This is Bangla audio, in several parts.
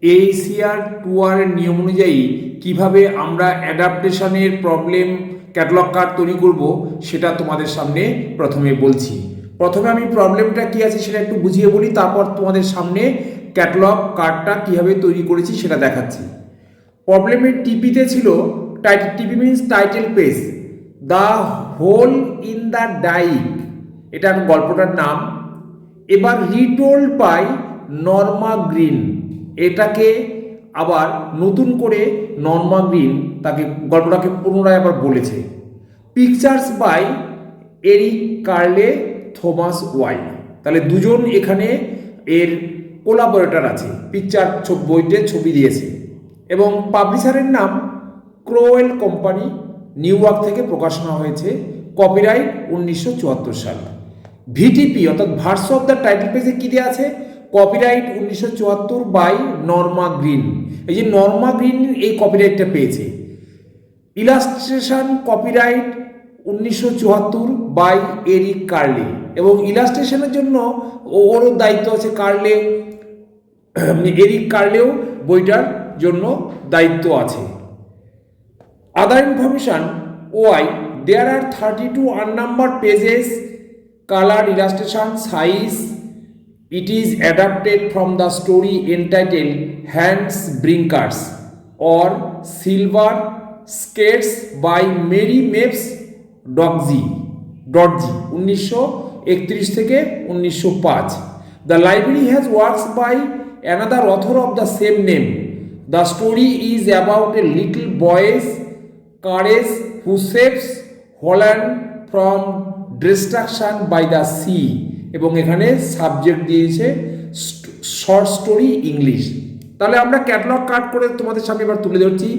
ACR 2R এর নিয়ম অনুযায়ী কিভাবে আমরা অ্যাডাপ্টেশনের প্রবলেম ক্যাটালগ কার্ড তৈরি করব সেটা তোমাদের সামনে প্রথমে বলছি। প্রথমে আমি প্রবলেমটা কি আছে সেটা একটু বুঝিয়ে বলি, তারপর তোমাদের সামনে ক্যাটালগ কার্ডটা কিভাবে তৈরি করেছি সেটা দেখাচ্ছি। প্রবলেমের টিপিতে ছিল TP means title page, the hole in the dike, এটা গল্পটার নাম। এবার রিটোল্ড বাই নর্মা গ্রিন, এটাকে আবার নতুন করে নর্মা গ্রিন তাকে গল্পটাকে পুনরায় আবার বলেছে। Pictures by Eric Carle, Thomas Y, তাহলে দুজন এখানে এর কোলাবোরেটর আছে, পিকচার বইতে ছবি দিয়েছে। এবং পাবলিশারের নাম ক্রোওয়েল কোম্পানি, নিউ ইয়র্ক থেকে প্রকাশনা হয়েছে, কপিরাইট 1974 সাল। ভিটিপি অর্থাৎ ভার্স অফ দ্য টাইটেল পেজে কী দেওয়া আছে? Copyright 1974 by Norma Green. এই যে নর্মা গ্রিন এই কপিরাইটটা পেয়েছে। Illustration copyright 1974 by Eric Carle, এবং ইলাস্ট্রেশনের জন্য ওরও দায়িত্ব আছে কার্লে, এরিক কার্লেও বইটার জন্য দায়িত্ব আছে। আদার information Y there R 32 unnumbered pages, colored illustration, size. It is adapted from the story entitled Hans Brinkers or Silver Skates by Mary Mapes Dodgy 1931 থেকে 1905. The library has works by another author of the same name. The story is about a little boy's courage who saves Holland from destruction by the sea, এবং এখানে সাবজেক্ট দিয়েছে শর্ট স্টোরি ইংলিশ। তাহলে আমরা ক্যাটালগ কার্ড করে তোমাদের সামনে এবার তুলে ধরছি।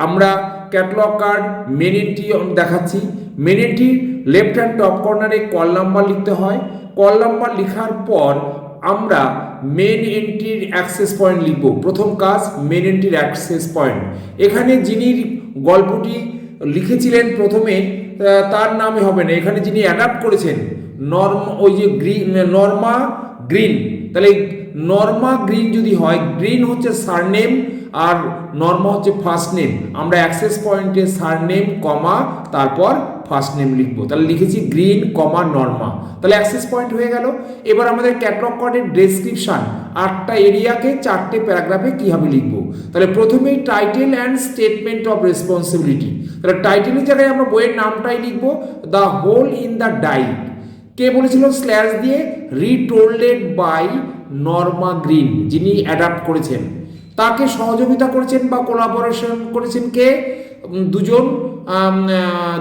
আমরা ক্যাটালগ কার্ড মেন এন্ট্রি দেখাচ্ছি। Main entry left hand top কর্নারে কল নাম্বার লিখতে হয়। কল নাম্বার লেখার পর আমরা মেন এন্ট্রির অ্যাক্সেস পয়েন্ট লিখব। প্রথম কাজ মেন এন্ট্রির অ্যাক্সেস পয়েন্ট। এখানে যিনি গল্পটি লিখেছিলেন প্রথমে তার নামে হবে না, এখানে যিনি অ্যাডাপ্ট করেছেন নর্মা গ্রিন, তাহলে নর্মা গ্রিন যদি হয়, গ্রিন হচ্ছে সারনেম আর নর্মা হচ্ছে ফার্স্ট নেম, আমরা অ্যাক্সেস পয়েন্টে সারনেম কমা তারপর ফার্স্ট নেম লিখবো। তাহলে লিখেছি গ্রিন কমা নর্মা, তাহলে অ্যাক্সেস পয়েন্ট হয়ে গেল। এবার আমাদের ক্যাটালগ কার্ডের ডেসক্রিপশন 8টা এরিয়াকে 4টে প্যারাগ্রাফে কীভাবে লিখবো। তাহলে প্রথমেই title and statement of responsibility, তাহলে টাইটেলের জায়গায় আমরা বইয়ের নামটাই লিখবো, the hole in the dike. কে বলেছিল? স্ল্যাশ দিয়ে রিটোল্ডেড বাই নর্মা গ্রিন, যিনি অ্যাডাপ্ট করেছেন। তাকে সহযোগিতা করেছেন বা কোলাবোরেশন করেছেন কে?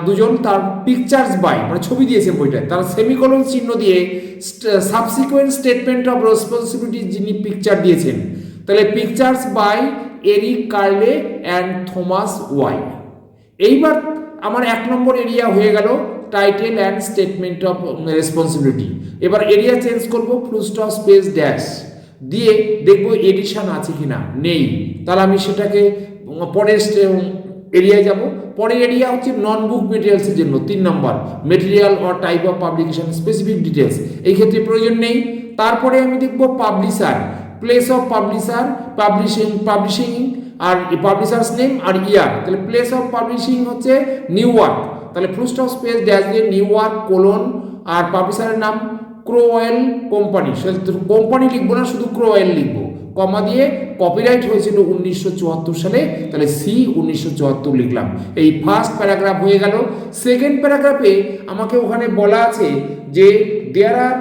দুজন তার পিকচার্স বাই, মানে ছবি দিয়েছে বইটায়, তার সেমিকোলন চিহ্ন দিয়ে সাবসিকুয়েন্ট স্টেটমেন্ট অফ রেসপন্সিবিলিটি যিনি পিকচার দিয়েছেন, তাহলে pictures by Eric Carle and Thomas Y. এইবার আমার 1 নম্বর এরিয়া হয়ে গেল title and statement of responsibility. এবার এরিয়া চেঞ্জ করব, ফুল স্টপ স্পেস ড্যাশ দিয়ে দেখব এডিশন আছে কিনা, নেই, তাহলে আমি সেটাকে পরের এরিয়ায় যাব। পরের এরিয়া হচ্ছে নন বুক মেটেরিয়ালসের জন্য 3 নম্বর, material or type of publication specific details, এই ক্ষেত্রে প্রয়োজন নেই। তারপরে আমি দেখব publisher, place of publisher, publishing আর পাবলিশার্স নেম আর ইয়ার, তাহলে প্লেস অফ পাবলিশিং হচ্ছে নিউ ইয়র্ক, তাহলে ফুল স্টপ স্পেস ড্যাশ দিয়ে নিউ ইয়র্ক কোলন, আর পাবলিশারের নাম ক্রোওয়েল কোম্পানি, কোম্পানি লিখবো না, শুধু ক্রোওয়েল লিখবো, কমা দিয়ে কপিরাইট হয়েছিল 1974 সালে, তাহলে সি 1974 লিখলাম। এই ফার্স্ট প্যারাগ্রাফ হয়ে গেল। সেকেন্ড প্যারাগ্রাফে আমাকে ওখানে বলা আছে যে দেয়ার আর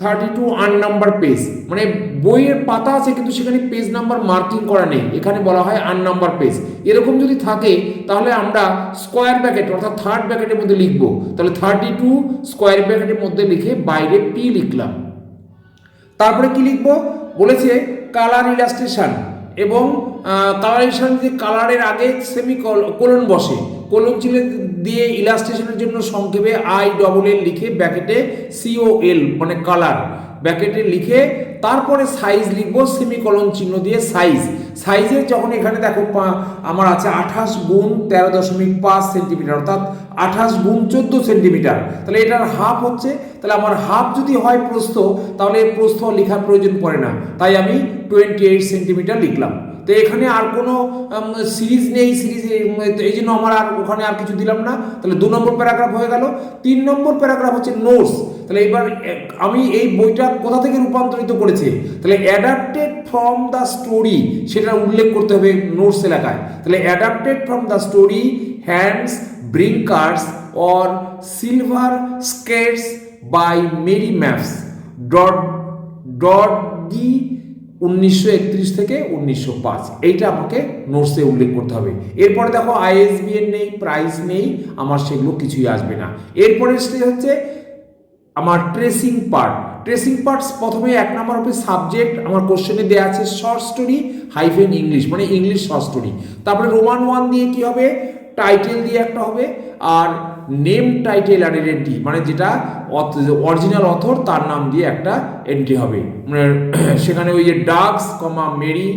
32 unnumbered পেজ, মানে বইয়ের পাতা আছে কিন্তু সেখানে পেজ নাম্বার মার্কিং করা নেই, এখানে বলা হয় unnumbered পেজ। এরকম যদি থাকে তাহলে আমরা স্কোয়ার ব্র্যাকেট অর্থাৎ থার্ড ব্র্যাকেটের মধ্যে লিখব, তাহলে 32 স্কোয়ার ব্র্যাকেটের মধ্যে লিখে বাইরে পি লিখলাম। তারপরে কি লিখব বলেছে? কালার ইলাস্ট্রেশন, এবং কালার ইলাস্ট্রেশন যে কালারের আগে সেমিকোলন বসে, কোলন চিহ্ন দিয়ে ইলাস্ট্রেশনের জন্য সংক্ষেপে ILL লিখে ব্র্যাকেটে COL মানে কালার, ব্র্যাকেটে লিখে তারপরে সাইজ লিখবো সেমিকোলন চিহ্ন দিয়ে সাইজের যখন এখানে দেখো আমার আছে 28 গুণ 13.5 সেন্টিমিটার, অর্থাৎ 28 গুণ 14 সেন্টিমিটার, তাহলে এটার হাফ হচ্ছে, তাহলে আমার হাফ যদি হয় প্রস্থ, তাহলে প্রস্থ লেখার প্রয়োজন পড়ে না, তাই আমি 28 সেন্টিমিটার লিখলাম। তো এখানে আর কোনো সিরিজ নেই, এই জন্য আমার আর ওখানে আর কিছু দিলাম না। তাহলে 2 নম্বর প্যারাগ্রাফ হয়ে গেল। 3 নম্বর প্যারাগ্রাফ হচ্ছে নোটস। তাহলে এবার আমি এই বইটা কোথা থেকে রূপান্তরিত করেছে, তাহলে অ্যাডাপ্টেড ফ্রম দ্য স্টোরি সেটা উল্লেখ করতে হবে নোটস এলাকায়। তাহলে adapted from the story Hans Brinkers or Silver Skates by Mary Mapes Dodge 1931 থেকে 1905, এইটা আমাকে নোটসে উল্লেখ করতে হবে। এরপরে দেখো ISBN নেই, প্রাইস নেই, আমার সেগুলো কিছুই আসবে না। এরপরে হচ্ছে আমার ট্রেসিং পার্টস। প্রথমে 1 নম্বর হবে সাবজেক্ট, আমার কোশ্চেনে দেওয়া আছে শর্ট স্টোরি হাইফেন ইংলিশ, মানে ইংলিশ শর্ট স্টোরি। তারপরে রোমান 1 দিয়ে কি হবে, টাইটেল দিয়ে একটা হবে, আর নেম টাইটেল আর এন্ট্রি, মানে যেটা অরিজিনাল অথর তার নাম দিয়ে একটা এন্ট্রি হবে। মানে সেখানে ওই যে Dodge Mary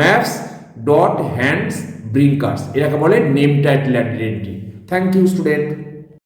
Mapes dot Hans Brinkers, এটাকে বলে name title and entry. Thank you student.